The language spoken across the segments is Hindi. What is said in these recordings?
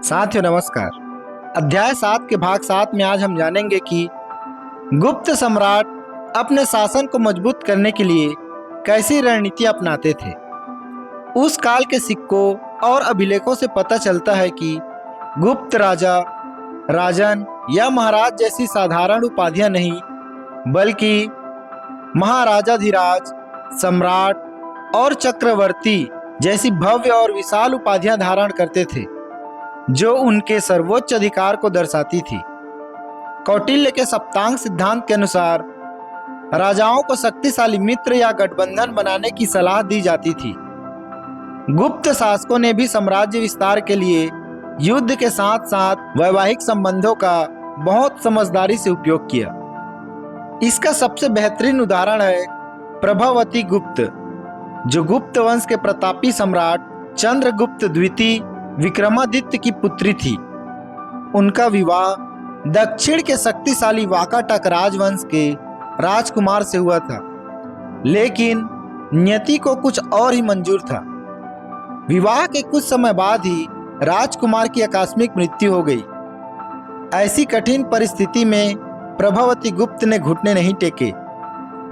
साथियों नमस्कार। अध्याय 7 के भाग 7 में आज हम जानेंगे कि गुप्त सम्राट अपने शासन को मजबूत करने के लिए कैसी रणनीति अपनाते थे। उस काल के सिक्कों और अभिलेखों से पता चलता है कि गुप्त राजा, राजन या महाराज जैसी साधारण उपाधियां नहीं, बल्कि महाराजाधिराज, सम्राट और चक्रवर्ती जैसी भव्य और विशाल उपाधियां धारण करते थे, जो उनके सर्वोच्च अधिकार को दर्शाती थी। कौटिल्य के सप्तांग सिद्धांत के अनुसार राजाओं को शक्तिशाली मित्र या गठबंधन बनाने की सलाह दी जाती थी। गुप्त शासकों ने भी साम्राज्य विस्तार के लिए युद्ध के साथ साथ वैवाहिक संबंधों का बहुत समझदारी से उपयोग किया। इसका सबसे बेहतरीन उदाहरण है प्रभावती गुप्त, जो गुप्त वंश के प्रतापी सम्राट चंद्रगुप्त द्वितीय विक्रमादित्य की पुत्री थी। उनका विवाह दक्षिण के शक्तिशाली वाकाटक राजवंश के राजकुमार से हुआ था, लेकिन नियति को कुछ और ही मंजूर था। विवाह के कुछ समय बाद ही राजकुमार की आकस्मिक मृत्यु हो गई। ऐसी कठिन परिस्थिति में प्रभावती गुप्त ने घुटने नहीं टेके,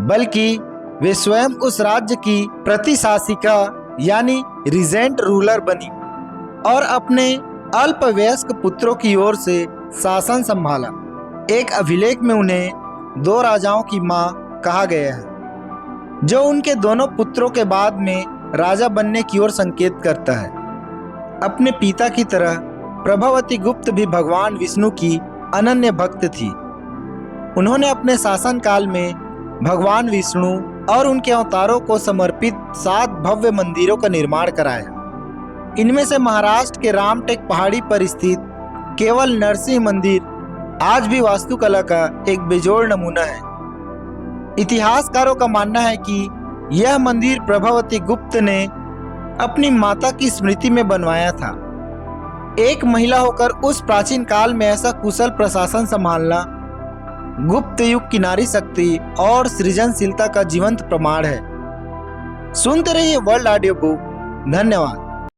बल्कि वे स्वयं उस राज्य की प्रतिशासिका यानी रीजेंट रूलर बनी और अपने अल्पवयस्क पुत्रों की ओर से शासन संभाला। एक अभिलेख में उन्हें 2 राजाओं की मां कहा गया है, जो उनके दोनों पुत्रों के बाद में राजा बनने की ओर संकेत करता है। अपने पिता की तरह प्रभावती गुप्त भी भगवान विष्णु की अनन्य भक्त थी। उन्होंने अपने शासन काल में भगवान विष्णु और उनके अवतारों को समर्पित 7 भव्य मंदिरों का निर्माण कराया। इनमें से महाराष्ट्र के रामटेक पहाड़ी पर स्थित केवल नरसिंह मंदिर आज भी वास्तुकला का एक बेजोड़ नमूना है। इतिहासकारों का मानना है कि यह मंदिर प्रभावती गुप्त ने अपनी माता की स्मृति में बनवाया था। एक महिला होकर उस प्राचीन काल में ऐसा कुशल प्रशासन संभालना गुप्त युग की नारी शक्ति और सृजनशीलता का जीवंत प्रमाण है। सुनते रहिए वर्ल्ड ऑडियो बुक। धन्यवाद।